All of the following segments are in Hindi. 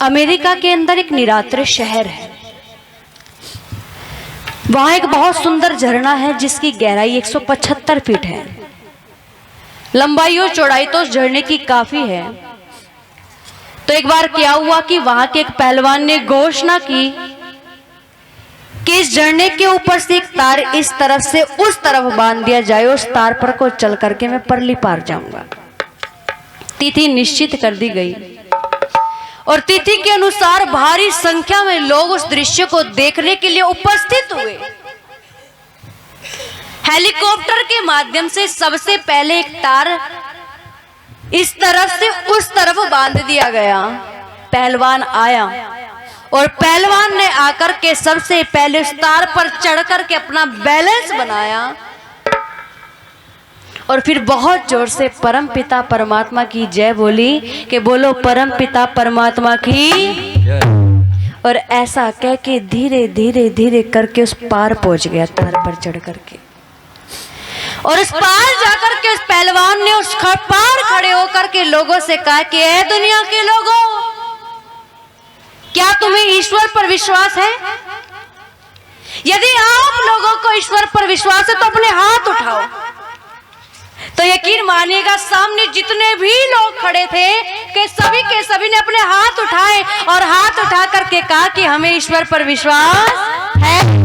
अमेरिका के अंदर एक निरात्र शहर है। वहां एक बहुत सुंदर झरना है जिसकी गहराई 175 फीट है। लंबाई और चौड़ाई तो उस झरने की काफी है। तो एक बार क्या हुआ कि वहां के एक पहलवान ने घोषणा की कि इस झरने के ऊपर से एक तार इस तरफ से उस तरफ बांध दिया जाए, उस तार पर को चल करके मैं परली पार जाऊंगा। तिथि निश्चित कर दी गई और तिथि के अनुसार भारी संख्या में लोग उस दृश्य को देखने के लिए उपस्थित हुए। हेलीकॉप्टर के माध्यम से सबसे पहले एक तार इस तरफ से उस तरफ बांध दिया गया। पहलवान आया और पहलवान ने आकर के सबसे पहले उस तार पर चढ़ करके अपना बैलेंस बनाया और फिर बहुत जोर से परम पिता परमात्मा की जय बोली कि बोलो परम पिता परमात्मा की। और ऐसा कह के धीरे धीरे धीरे करके उस पार पहुंच गया, तार पर चढ़ करके। और उस पार जाकर के उस पहलवान ने उस पार खड़े होकर के लोगों से कहा कि ऐ दुनिया के लोगों, क्या तुम्हें ईश्वर पर विश्वास है? यदि आप लोगों को ईश्वर पर विश्वास है तो अपने हाथ उठाओ। तो यकीन मानिएगा सामने जितने भी लोग खड़े थे कि सभी के सभी ने अपने हाथ उठाए और हाथ उठा करके कहा कि हमें ईश्वर पर विश्वास है।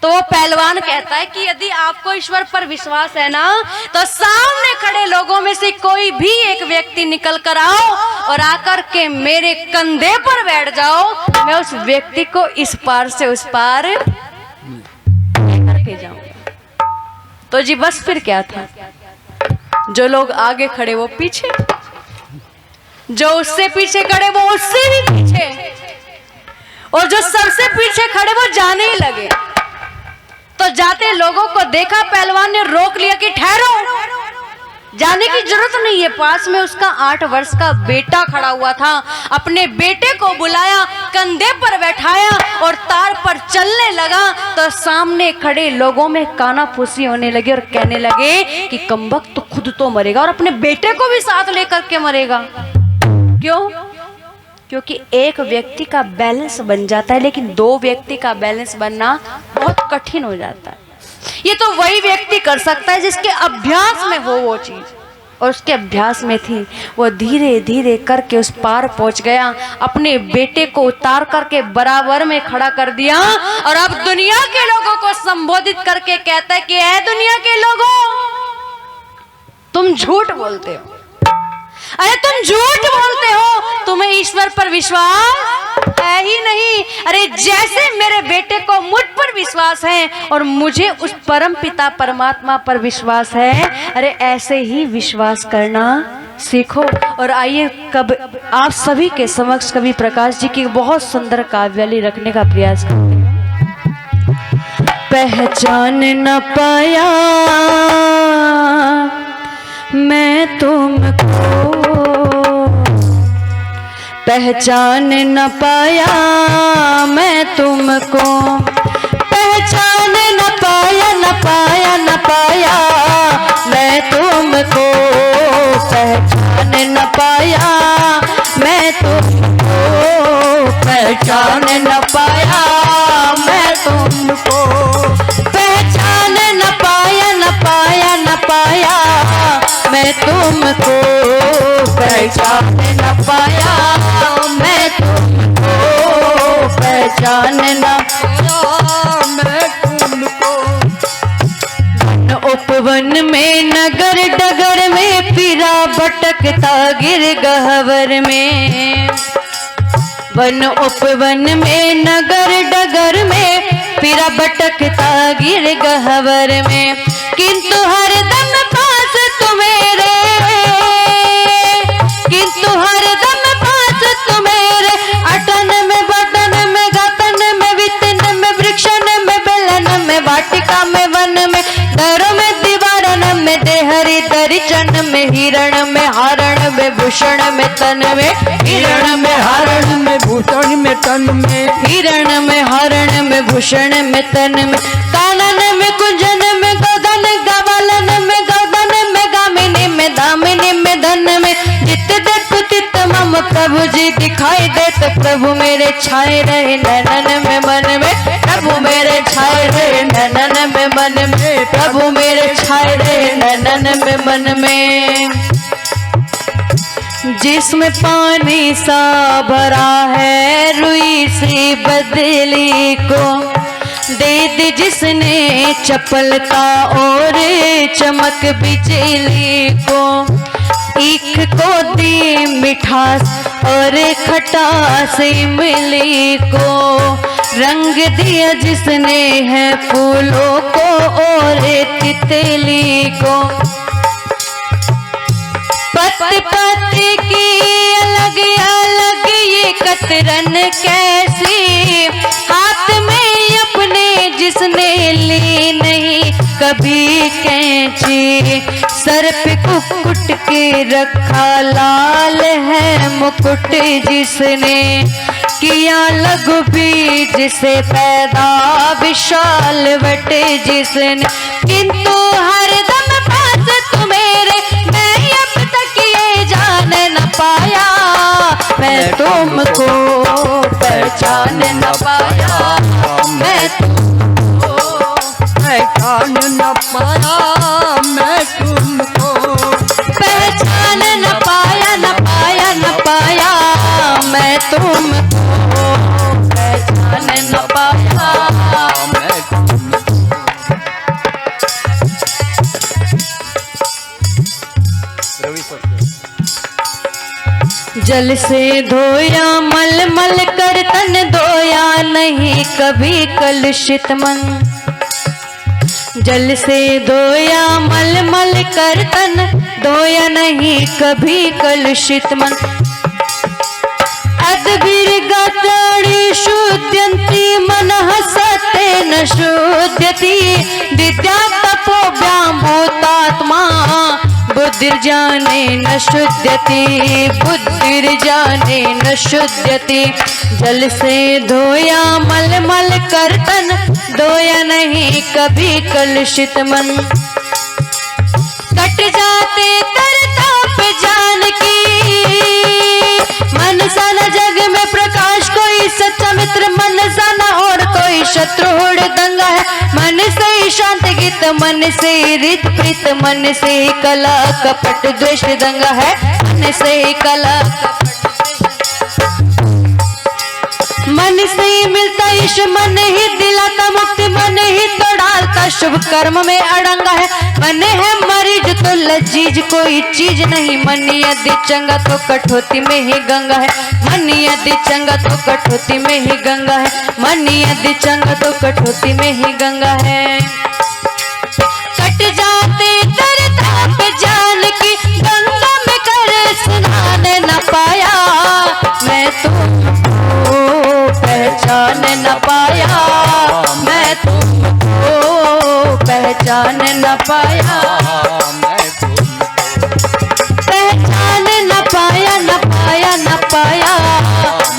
तो वो पहलवान कहता है कि यदि आपको ईश्वर पर विश्वास है ना, तो सामने खड़े लोगों में से कोई भी एक व्यक्ति निकल कर आओ और आकर के मेरे कंधे पर बैठ जाओ, मैं उस व्यक्ति को इस पार से उस पार करके जाऊंगा। तो जी बस फिर क्या था, जो लोग आगे खड़े वो पीछे, जो उससे पीछे खड़े वो उससे भी पीछे, और जो सबसे पीछे खड़े वो जाने ही लगे। तो जाते लोगों को देखा, पहलवान ने रोक लिया कि ठहरो, जाने की जरूरत नहीं है। पास में उसका 8 वर्ष का बेटा खड़ा हुआ था। अपने बेटे को बुलाया, कंधे पर बैठाया और तार पर चलने लगा। तो सामने खड़े लोगों में कानाफूसी होने लगी और कहने लगे कि कमबख्त तो खुद तो मरेगा और अपने बेटे को भी साथ लेकर के मरेगा। क्यों? क्योंकि एक व्यक्ति का बैलेंस बन जाता है, लेकिन 2 व्यक्ति का बैलेंस बनना बहुत कठिन हो जाता है। ये तो वही व्यक्ति कर सकता है जिसके अभ्यास में हो वो चीज, और उसके अभ्यास में थी। वो धीरे धीरे करके उस पार पहुंच गया, अपने बेटे को उतार करके बराबर में खड़ा कर दिया और अब दुनिया के लोगों को संबोधित करके कहता है कि ऐ दुनिया के लोगों, तुम झूठ बोलते हो। अरे तुम झूठ बोलते हो, तुम्हें ईश्वर पर विश्वास है ही नहीं। अरे जैसे मेरे बेटे को मुझ पर विश्वास है और मुझे उस परम पिता परमात्मा पर विश्वास है, अरे ऐसे ही विश्वास करना सीखो। और आइए कब आप सभी के समक्ष कवि प्रकाश जी की बहुत सुंदर काव्यावली रखने का प्रयास करते हैं। पहचान न पाया मैं तुमको, पहचान न पाया मैं तुमको, पहचान न पाया न पाया न पाया मैं तुमको, पहचान न पाया मैं तुमको, पहचान न पाया मैं तुमको, पहचान न पाया न पाया न पाया मैं तुमको, पहचान न पाया मैं तुमको, पहचान न पाया मैं तुमको। वन उपवन में नगर डगर में फिरा भटकता गिर गहवर में, वन उपवन में नगर डगर में फिरा भटकता गिर गहवर में, किंतु हरदम पास तुम्हेरे, किंतु हरदम पास तुम्हेरे, अटन में बटन में गतन में वितन में वृक्षन में बेलन में वाटिका में वन में दरों में दीवारन में देहरी दरिचन में हिरण में हारण में भूषण में तन में, हिरण में हारण में भूषण में तन में, हिरण में हारण में भूषण में तन में, कानन में कुंजन में गोदन गवलन में गौदन में गामिनी में दामिनी में धन में, जित देखो तित मम प्रभु जी दिखाई देते, प्रभु मेरे छाए रहे नैनन में मन में, प्रभु मेरे छाए रहे नैनन में मन में, प्रभु मेरे छाए रहे नैनन में मन में। जिसमें पानी सा भरा है रुई सी बदली को, दे दी जिसने चपलता और चमक बिजली को, ईख को दी मिठास और खटास इमली को, रंग दिया जिसने है फूलों को और तितली को। पत्ती पत्ती की अलग अलग ये कतरन कैसी, हाथ में अपने जिसने ली नहीं कभी कैंची, सर पे कुकुट के रखा लाल है मुकुट जिसने, किया लघु बीज से पैदा विशाल वटे जिसने, किंतु हरदम पास तू मेरे मैं अब तक ये जान न पाया, मैं तुमको पहचान न पाया, मैं तुमको पहचान न पाया, मैं तुमको पहचान न पाया, न पाया न पाया, मैं तुमको पहचान न पाया, मैं तुमको। जल से धोया मल मल कर तन धोया नहीं कभी कलुषित मन, जल से धोया मल मल कर तन धोया नहीं कभी कलुषित मन, अद्भिर्गतानि शुद्ध्यन्ति मनः सतेन शुद्ध्यति, विद्या तपोभ्यां भूतात्मा बुद्धिर्जाने न शुद्ध्यति, बुद्धिर्जाने न शुद्ध्यति। जल से धोया मल मल कर तन धोया नहीं कभी कलुषित मन, कट जाते तरताप जान की, मन सा न जग में प्रकाश कोई सच्चा मित्र, मन सा न और कोई शत्रु हुड़दंगा है, मन से ही शांत गीत, मन से ही रित प्रीत, मन से ही कला कपट द्वेष दंगा है, मन से ही कला मन से ही मिलता ईश, मन ही दिलाता मुक्ति, मन ही तो डालता शुभ कर्म में अड़ंगा है, मन है मरीज तो लजीज कोई चीज नहीं, मन यदि चंगा तो कठौती में ही गंगा है, मन यदि चंगा तो कठौती में ही गंगा है, मन यदि चंगा तो कठौती में ही गंगा है। कट जाते तरताप जान की, गंगा में कर स्नान न पाया, मैं तुमको पहचान न पाया, मैं तुमको पहचान न पाया, मैं तुमको पहचान न पाया, न पाया न पाया,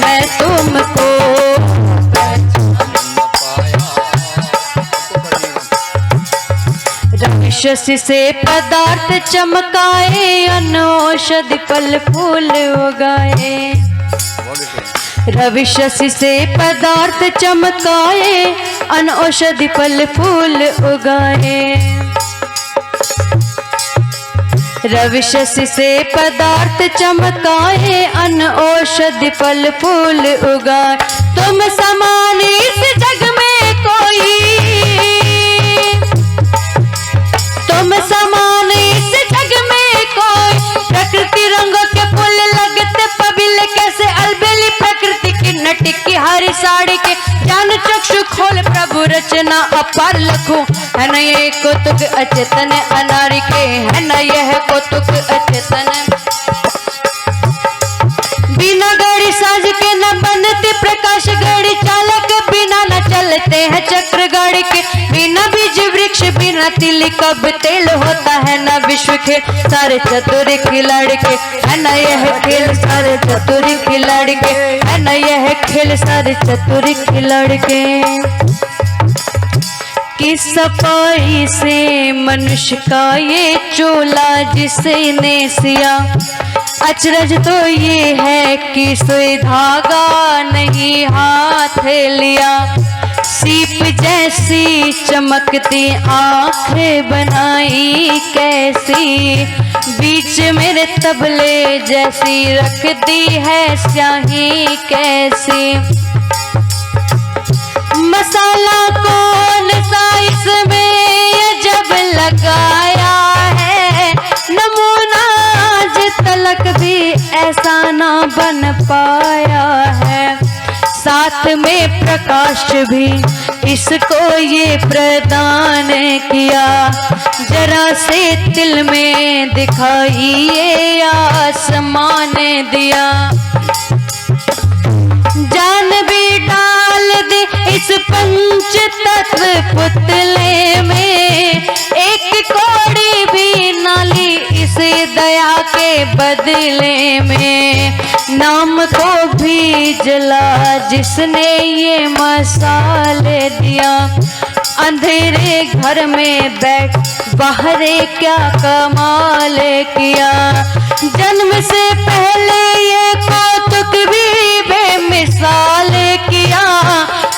मैं तुमको न पाया। राक्षसी से पदार्थ चमकाए, अनौषधि फल फूल उगाए, रवि शशि से पदार्थ चमकाए, अनौषधि फल फूल उगाए, रवि शशि से पदार्थ चमकाए, अनौषधि फल फूल उगाए, तुम समान इस जग में कोई, तुम समान इस जग में कोई, प्रकृति रंगों के फूल लगते पबिल कैसे, अलबेली प्रकृति की नटी की हरी साड़ी के, ज्ञान चक्षु खोल प्रभु रचना अपार लखूं, है न ये कौतुक अचेतन अनारी के, है न यह कौतुक अचेतन, बिना गाड़ी साज के न बनती प्रकाश गाड़ी, चालक बिना न चलते हैं चक्र गाड़ी के, बिना बीज वृक्ष बिना तिली कब तेल होता है, न विश्व खेल सारे चतुर खिलाड़ी के, है न यह खेल सारे चतुर खिलाड़ी के, है न यह खेल सारे चतुर खिलाड़ी के। कि सफाई से मनुष्य का ये चोला जिसने सिया, अचरज तो ये है कि सुई धागा नहीं हाथ लिया, सीप जैसी चमकती आंखें बनाई कैसी, बीच मेरे तबले जैसी रख दी है स्याही कैसी। मसाला कौन सा इसमें ये जब लगाया है, नमूना आज तलक भी ऐसा ना बन पाया है। साथ में प्रकाश भी इसको ये प्रदान किया, जरा से दिल में दिखाई ये आसमान दिया। जान भी डाल दी इस पंच तत्व पुतले में, एक कौड़ी भी नाली इस दया के बदले में। नाम को भी जला जिसने ये मसाले दिया, अंधेरे घर में बैठ बाहरे क्या कमाल किया। जन्म से पहले ये कौतुक भी बेमिसाल किया,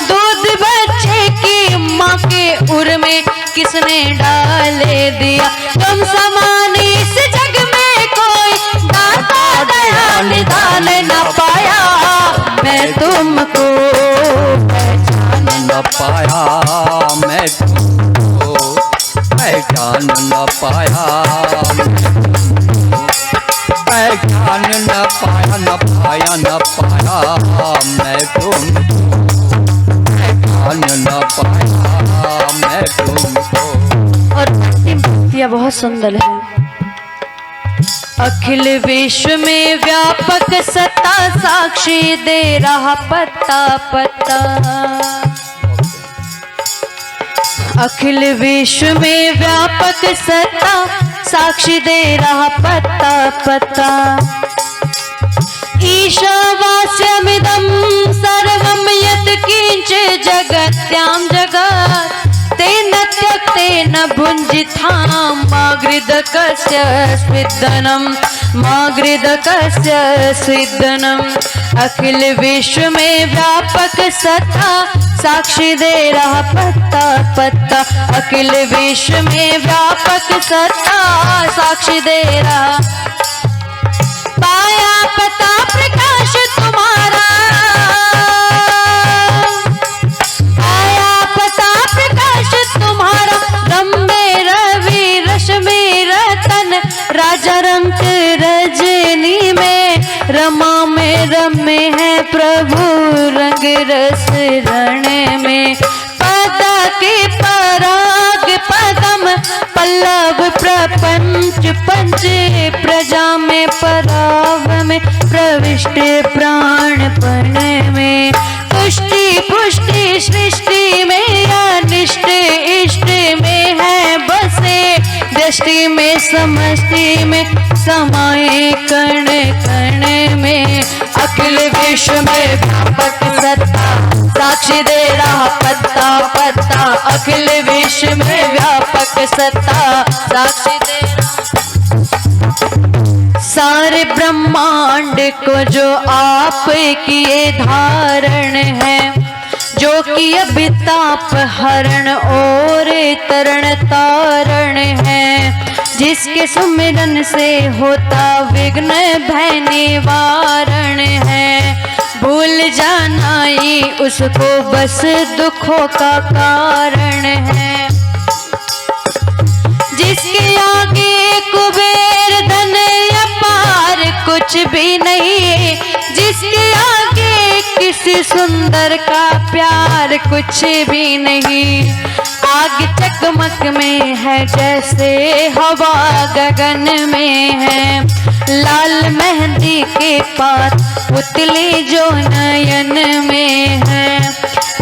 दूध बच्चे की माँ के उर में किसने डाल दिया। तुम समान इस जग में कोई दाता दया निदान न पाया, मैं तुमको पहचान न पाया, मैं तुमको पहचान न पाया, पहचान न पाया, न पाया, न पाया, मैं तुमको पहचान न पाया, मैं तुमको। और अंतिम पंक्तियां बहुत सुंदर है। अखिल विश्व में व्यापक सत्ता साक्षी दे रहा पत्ता पत्ता, अखिल विश्व में व्यापक सत्ता साक्षी दे रहा पत्ता पत्ता। ईशावास्यमिदं सर्वं यत् किंच जगत्यां जगत्, तेन त्यक्तेन भुञ्जितां मागृदकस्य स्विद्दनं, मागृदकस्य स्विद्दनं। अखिल विश्व में व्यापक सत्ता साक्षी दे रहा पत्ता पत्ता, अखिल विश्व में व्यापक सत्ता साक्षी दे रहा। पाया पता प्रकाश तुम्हारा, पाया पता प्रकाश तुम्हारा, रम्बे रवि रश्मि रतन, राजा रंग रजनी में, रमा में रमे है प्रभु रंग रस रण में। पदा के पराग पदम पल्लव प्रपंच पंच, प्रजा में पराव में प्रविष्ट प्राणपण में। पुष्टि पुष्टि सृष्टि में अनिष्ट इष्ट में है बसे, दृष्टि में समष्टि में समाये कण कण में। अखिल विश्व में व्यापक सत्ता साक्षी दे रहा पत्ता पत्ता, अखिल विश्व में व्यापक सत्ता साक्षी दे रहा। सारे ब्रह्मांड को जो आप किए धारण है, जो कि अभिताप हरण और तरण तारण है, जिसके सुमिरन से होता विघ्न भय निवारण है। भूल जाना ही उसको बस दुखों का कारण है, जिसके आगे कुबेर धन अपार कुछ भी नहीं, जिसके आगे किसी सुंदर का प्यार कुछ भी नहीं। आग चकमक में है जैसे हवा गगन में है, लाल मेहंदी के पात पुतली जो नयन में है।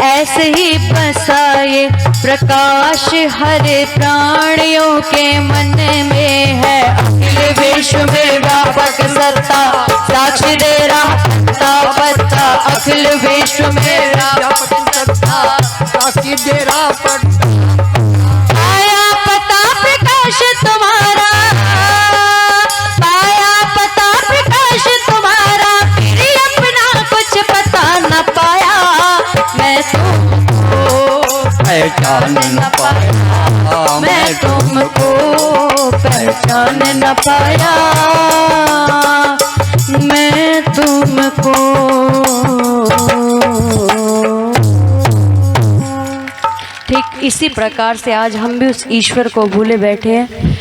ऐसे ही बसाए प्रकाश हर प्राणियों के मन में है। अखिल विश्व में व्यापक सत्ता साक्षी दे रहा पत्ता पत्ता, अखिल विश्व में व्यापक सत्ता साक्षी दे रहा पत्ता। पाया पता प्रकाश तुम्हारा, पाया पता प्रकाश न पाया, मैं तुमको पहचान न पाया, मैं तुमको। ठीक इसी प्रकार से आज हम भी उस ईश्वर को भूले बैठे हैं